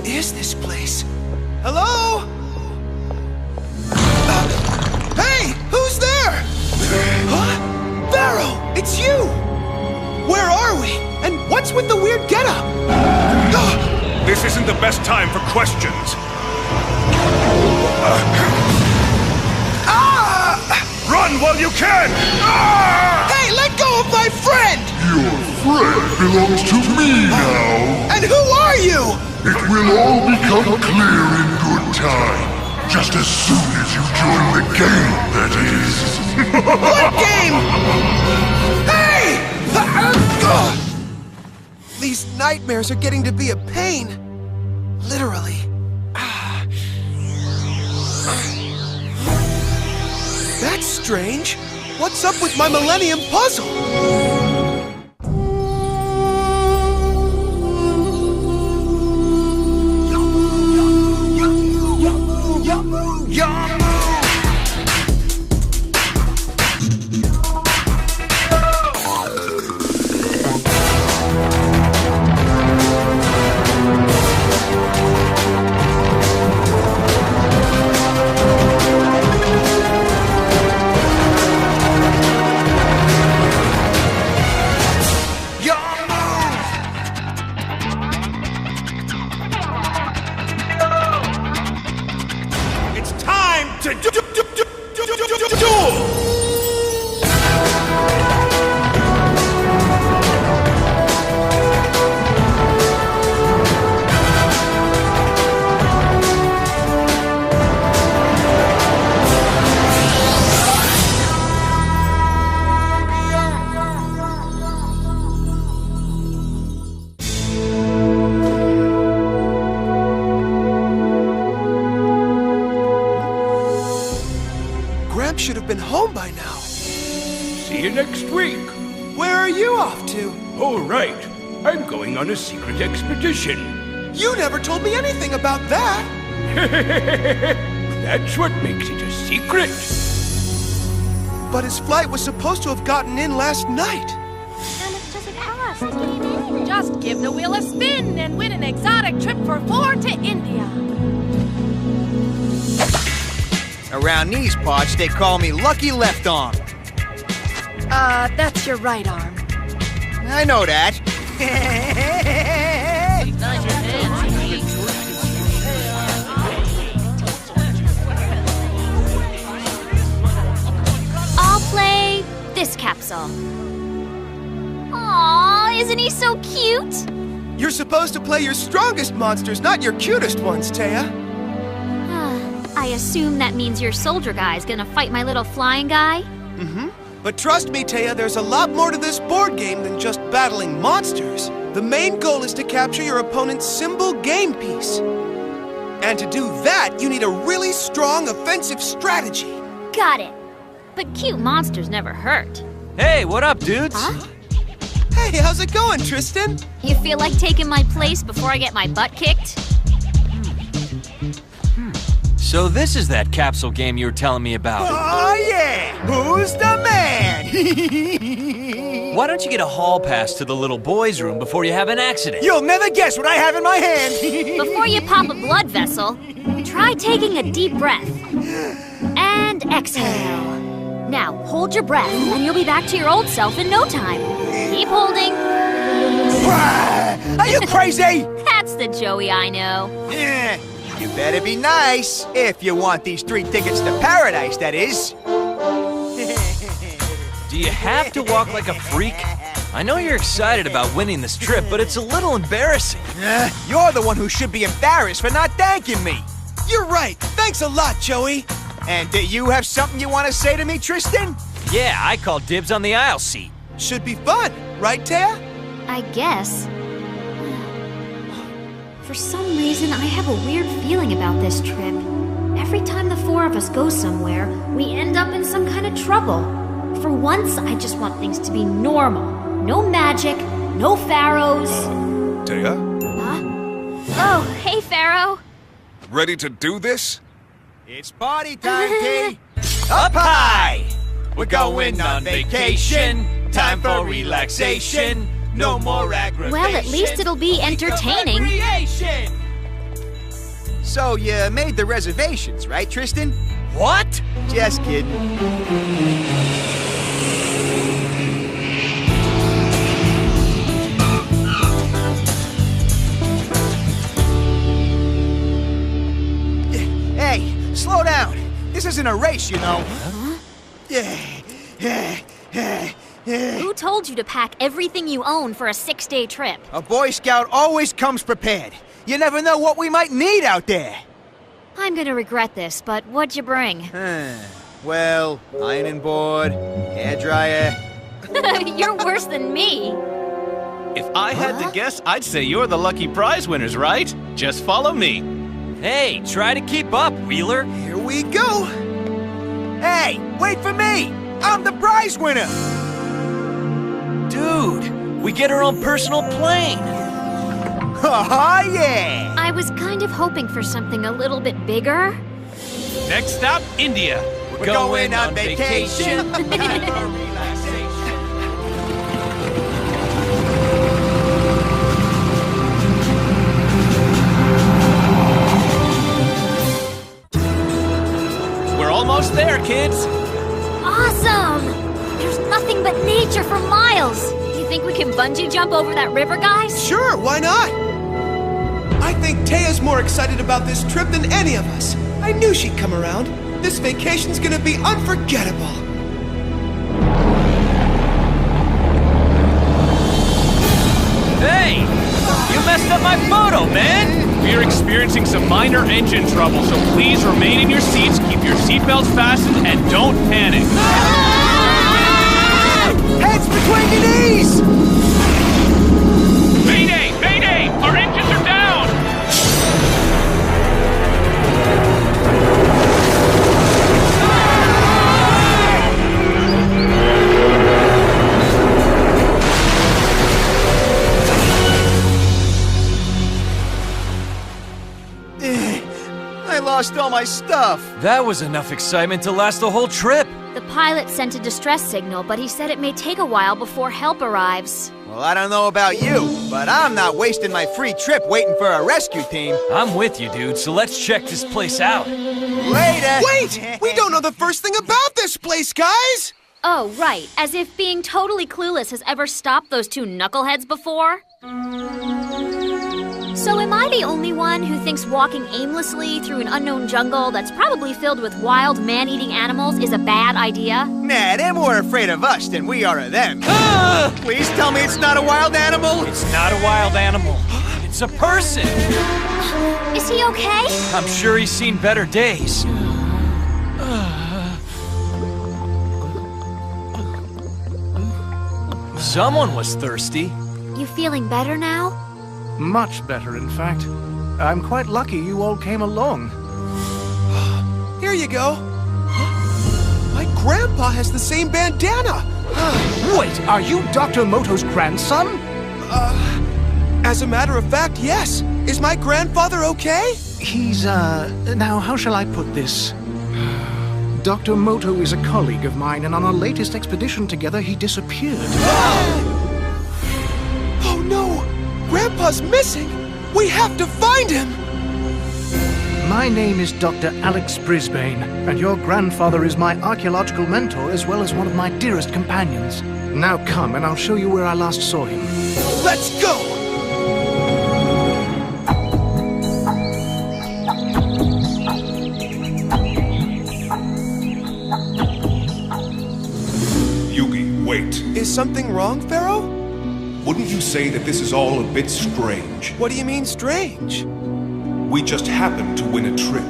What is this place? Hello? Hey, who's there? Huh? Pharaoh, it's you! Where are we? And what's with the weird getup? This isn't the best time for questions. Run while you can! Hey, let go of my friend! Your friend belongs to me now. And who are you? It will all become clear in good time. Just as soon as you join the game, that is. What game? Hey! These nightmares are getting to be a pain. Literally. That's strange. What's up with my Millennium Puzzle? Should have been home by now. See you next week. Where are you off to? Oh, right. I'm going on a secret expedition. You never told me anything about that. That's what makes it a secret. But his flight was supposed to have gotten in last night. How much does it cost? Just give the wheel a spin and win an exotic trip for 4 to India. Around these parts, they call me Lucky Left Arm. That's your right arm. I know that. I'll play this capsule. Aww, isn't he so cute? You're supposed to play your strongest monsters, not your cutest ones, Taya. I assume that means your soldier guy's gonna fight my little flying guy? Mm-hmm. But trust me, Taya, there's a lot more to this board game than just battling monsters. The main goal is to capture your opponent's symbol game piece. And to do that, you need a really strong offensive strategy. Got it. But cute monsters never hurt. Hey, what up, dudes? Huh? Hey, how's it going, Tristan? You feel like taking my place before I get my butt kicked? So this is that capsule game you were telling me about. Oh, yeah! Who's the man? Why don't you get a hall pass to the little boys' room before you have an accident? You'll never guess what I have in my hand. Before you pop a blood vessel, try taking a deep breath. And exhale. Now, hold your breath, and you'll be back to your old self in no time. Keep holding. Are you crazy? That's the Joey I know. Yeah. You better be nice, if you want these 3 tickets to paradise, that is. Do you have to walk like a freak? I know you're excited about winning this trip, but it's a little embarrassing. You're the one who should be embarrassed for not thanking me. You're right. Thanks a lot, Joey. And do you have something you want to say to me, Tristan? Yeah, I call dibs on the aisle seat. Should be fun, right, Taya? I guess. For some reason, I have a weird feeling about this trip. Every time the 4 of us go somewhere, we end up in some kind of trouble. For once, I just want things to be normal. No magic, no pharaohs. Taya, Huh? Oh, hey, Pharaoh. ready to do this? It's party time, T. Up high! We're going on vacation. Time for relaxation. No more aggravation. Well, at least it'll be entertaining. So you made the reservations, right, Tristan? What? Just kidding. Hey, slow down. This isn't a race, you know. Who told you to pack everything you own for a 6-day trip? A Boy Scout always comes prepared. You never know what we might need out there. I'm gonna regret this, but what'd you bring? Well, ironing board, hairdryer. You're worse than me. If I had to guess, I'd say you're the lucky prize winners, right? Just follow me. Hey, try to keep up, Wheeler. Here we go. Hey, wait for me! I'm the prize winner! Dude, we get our own personal plane. Oh, yeah! I was kind of hoping for something a little bit bigger. Next stop, India. We're going on vacation. We're almost there, kids. Awesome! There's nothing but nature for miles. You think we can bungee jump over that river, guys? Sure, why not? I think Taya's more excited about this trip than any of us. I knew she'd come around. This vacation's gonna be unforgettable. Hey! You messed up my photo, man! We're experiencing some minor engine trouble, so please remain in your seats, keep your seatbelts fastened, and don't panic. Heads between your knees! Mayday! Mayday! Our engines are down! I lost all my stuff. That was enough excitement to last the whole trip. The pilot sent a distress signal, but he said it may take a while before help arrives. Well, I don't know about you, but I'm not wasting my free trip waiting for a rescue team. I'm with you, dude, so let's check this place out. Later! Wait! We don't know the first thing about this place, guys! Oh, right. As if being totally clueless has ever stopped those two knuckleheads before. So am I the only one who thinks walking aimlessly through an unknown jungle that's probably filled with wild man-eating animals is a bad idea? Nah, they're more afraid of us than we are of them. Please tell me it's not a wild animal? It's not a wild animal. It's a person. Is he okay? I'm sure he's seen better days. Someone was thirsty. You feeling better now? Much better, in fact. I'm quite lucky you all came along. Here you go. My grandpa has the same bandana. Wait, are you Dr. Moto's grandson? As a matter of fact, yes. Is my grandfather okay? He's, now how shall I put this? Dr. Moto is a colleague of mine, and on our latest expedition together, he disappeared. Oh no! Grandpa's missing! We have to find him! My name is Dr. Alex Brisbane, and your grandfather is my archaeological mentor as well as one of my dearest companions. Now come, and I'll show you where I last saw him. Let's go! Yugi, wait. Is something wrong, Pharaoh? Wouldn't you say that this is all a bit strange? What do you mean strange? We just happened to win a trip.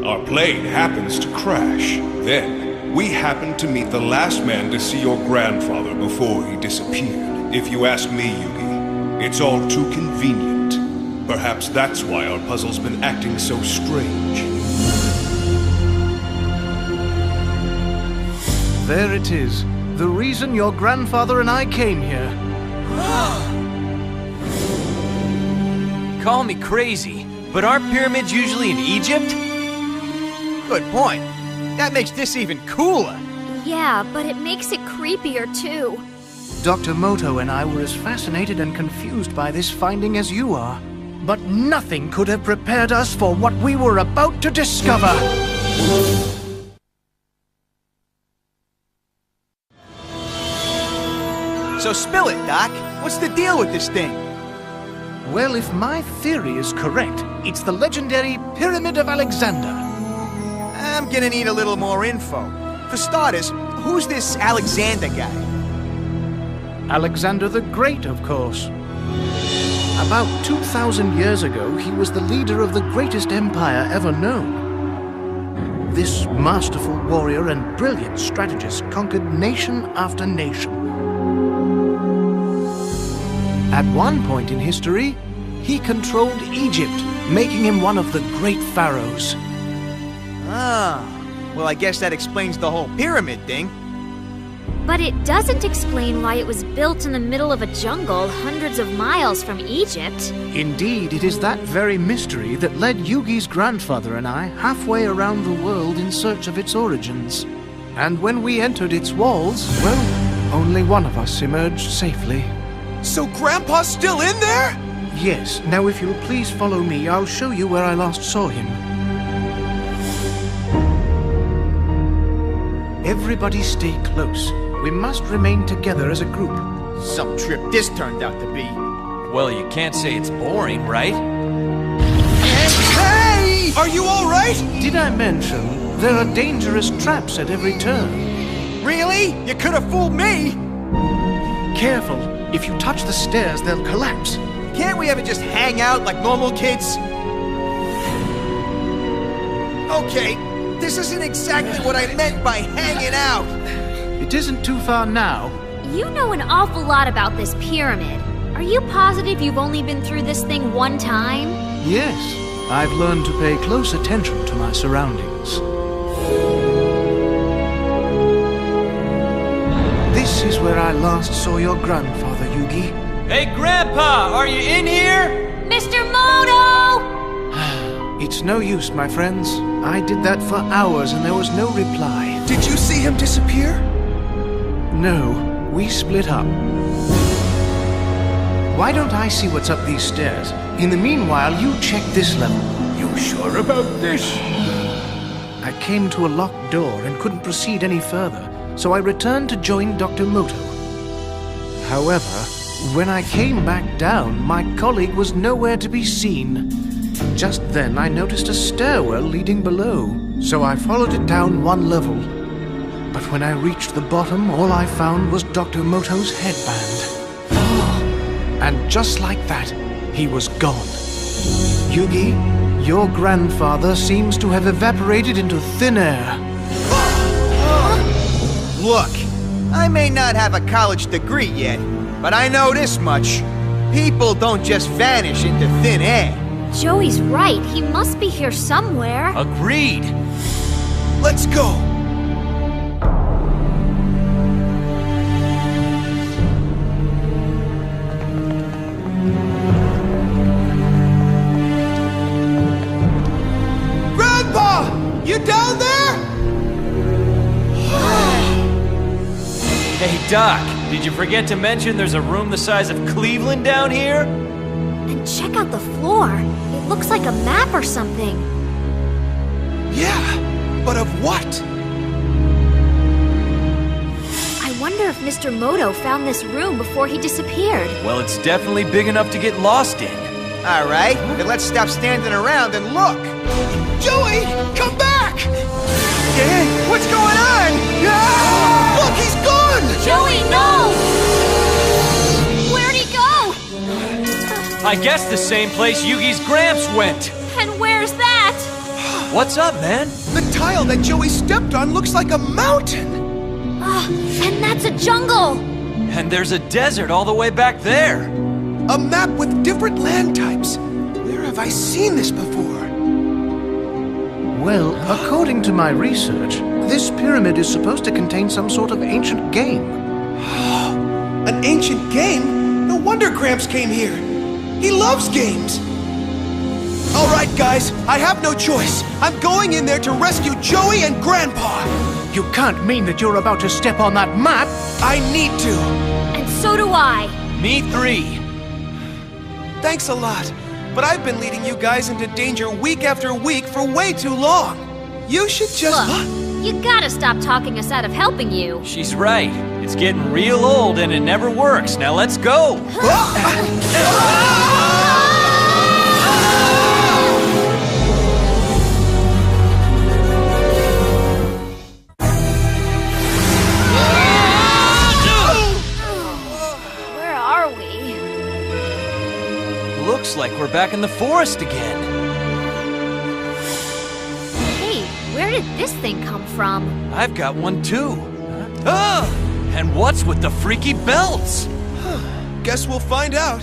Our plane happens to crash. Then, we happened to meet the last man to see your grandfather before he disappeared. If you ask me, Yugi, it's all too convenient. Perhaps that's why our puzzle's been acting so strange. There it is. The reason your grandfather and I came here. Call me crazy, but aren't pyramids usually in Egypt? Good point. That makes this even cooler. Yeah, but it makes it creepier too. Dr. Moto and I were as fascinated and confused by this finding as you are. but nothing could have prepared us for what we were about to discover. So spill it, Doc. What's the deal with this thing? Well, if my theory is correct, it's the legendary Pyramid of Alexander. I'm gonna need a little more info. For starters, who's this Alexander guy? Alexander the Great, of course. About 2,000 years ago, he was the leader of the greatest empire ever known. This masterful warrior and brilliant strategist conquered nation after nation. At one point in history, he controlled Egypt, making him one of the great pharaohs. Ah, well, I guess that explains the whole pyramid thing. But it doesn't explain why it was built in the middle of a jungle hundreds of miles from Egypt. Indeed, it is that very mystery that led Yugi's grandfather and I halfway around the world in search of its origins. And when we entered its walls, well, only one of us emerged safely. So Grandpa's still in there? Yes. Now if you'll please follow me, I'll show you where I last saw him. Everybody stay close. We must remain together as a group. Some trip this turned out to be. Well, you can't say it's boring, right? Hey! Are you all right? Did I mention there are dangerous traps at every turn? Really? You could have fooled me! Careful. If you touch the stairs, they'll collapse. Can't we ever just hang out like normal kids? Okay, this isn't exactly what I meant by hanging out. It isn't too far now. You know an awful lot about this pyramid. Are you positive you've only been through this thing one time? Yes, I've learned to pay close attention to my surroundings. This is where I last saw your grandfather, Yugi. Hey, Grandpa, are you in here? Mr. Moto! It's no use, my friends. I did that for hours and there was no reply. Did you see him disappear? No, we split up. Why don't I see what's up these stairs? In the meanwhile, you check this level. You sure about this? I came to a locked door and couldn't proceed any further, so I returned to join Dr. Moto. However, when I came back down, my colleague was nowhere to be seen. Just then, I noticed a stairwell leading below, so I followed it down one level. But when I reached the bottom, all I found was Dr. Moto's headband. And just like that, he was gone. Yugi, your grandfather seems to have evaporated into thin air. Look, I may not have a college degree yet, but I know this much. People don't just vanish into thin air. Joey's right. He must be here somewhere. Agreed. Let's go. Grandpa! You down there? Hey, Doc, did you forget to mention there's a room the size of Cleveland down here? And check out the floor. It looks like a map or something. Yeah, but of what? I wonder if Mr. Moto found this room before he disappeared. Well, it's definitely big enough to get lost in. All right, then let's stop standing around and look. Joey, come back! What's going on? Look, he's gone! Joey, no! Where'd he go? I guess the same place Yugi's Gramps went. And where's that? What's up, man? The tile that Joey stepped on looks like a mountain! And that's a jungle! And there's a desert all the way back there. A map with different land types. Where have I seen this before? Well, according to my research, this pyramid is supposed to contain some sort of ancient game. An ancient game? No wonder Gramps came here. He loves games. All right, guys, I have no choice. I'm going in there to rescue Joey and Grandpa. You can't mean that you're about to step on that map! I need to. And so do I. Me 3. Thanks a lot. but I've been leading you guys into danger week after week for way too long. You should just... Look, you gotta stop talking us out of helping you. She's right. It's getting real old and it never works. Now let's go. Where are we? Looks like we're back in the forest again. Hey, where did this thing come from? I've got one too. Ah! And what's with the freaky belts? Guess we'll find out.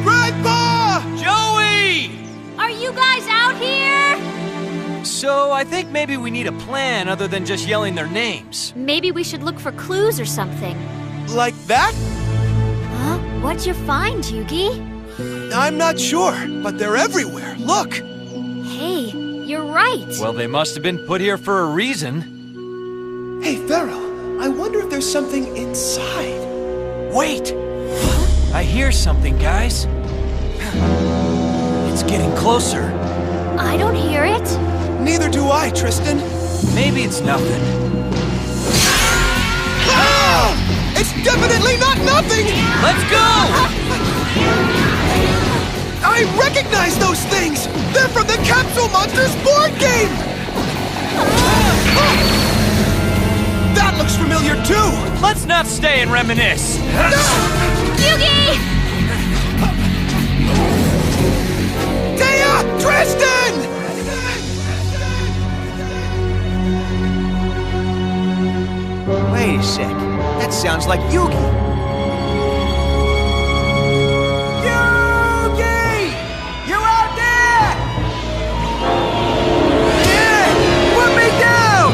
Grandpa! Joey! Are you guys out here? So I think maybe we need a plan other than just yelling their names. Maybe we should look for clues or something. Like that? Huh? What'd you find, Yugi? I'm not sure, but they're everywhere. Look! Hey, you're right. Well, they must have been put here for a reason. Hey, Pharaoh, I wonder if there's something inside. Wait! I hear something, guys. It's getting closer. I don't hear it. Neither do I, Tristan. Maybe it's nothing. Ah! It's definitely not nothing! Let's go! I recognize those things! They're from the Capsule Monsters board game! That looks familiar too! Let's not stay and reminisce. Yugi! Taya! Tristan! Wait a sec. That sounds like Yugi. Yugi! You out there? Yeah! Put me down!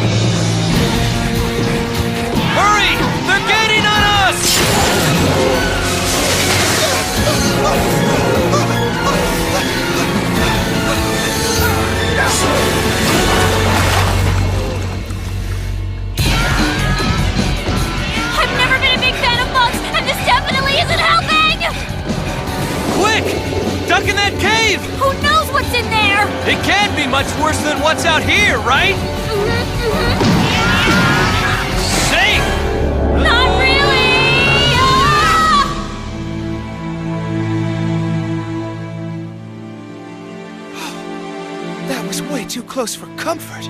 Hurry! They're gaining on us! I've never been a big fan of bugs, and this definitely isn't helping! Quick! Duck in that cave! Who knows what's in there? It can't be much worse than what's out here, right? Safe! Not really! Ah! That was way too close for comfort.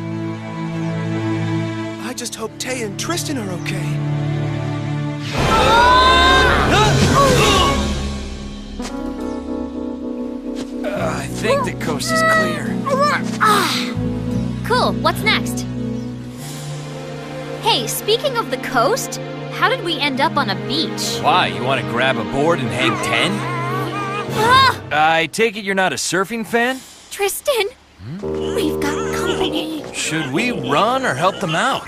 I just hope Taya and Tristan are okay. I think the coast is clear. Cool, what's next? Hey, speaking of the coast, how did we end up on a beach? Why, you want to grab a board and hang 10? Ah! I take it you're not a surfing fan? Tristan, we've got company. Should we run or help them out?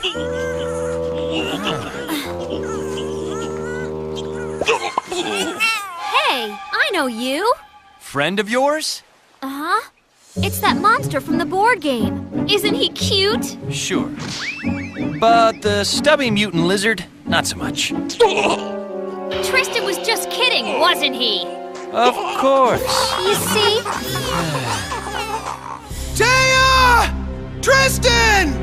Hey, I know you. Friend of yours? Uh-huh. It's that monster from the board game. Isn't he cute? Sure. But the stubby mutant lizard, not so much. Tristan was just kidding, wasn't he? Of course. You see? Taya! Tristan!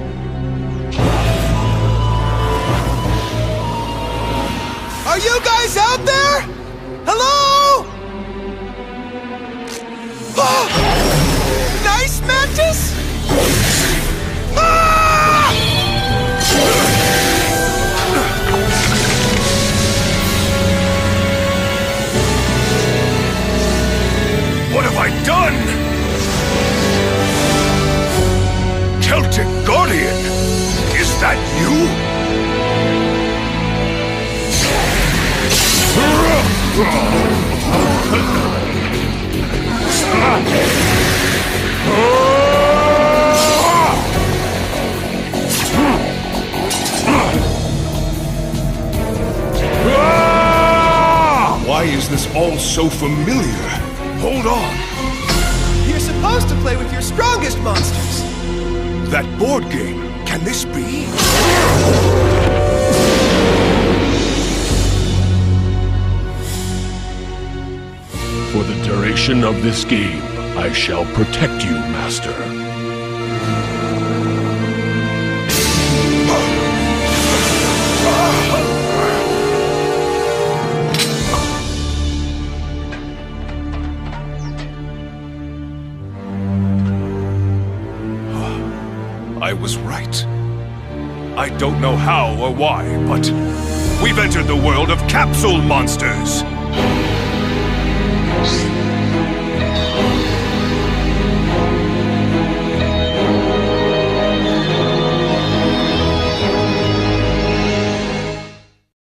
Are you guys out there? Hello? Nice mantis? Ah! What have I done? Celtic Guardian? Is that you? Why is this all so familiar? Hold on. You're supposed to play with your strongest monsters. That board game. Can this be? duration of this game, I shall protect you, Master. I was right. I don't know how or why, but we've entered the world of capsule monsters!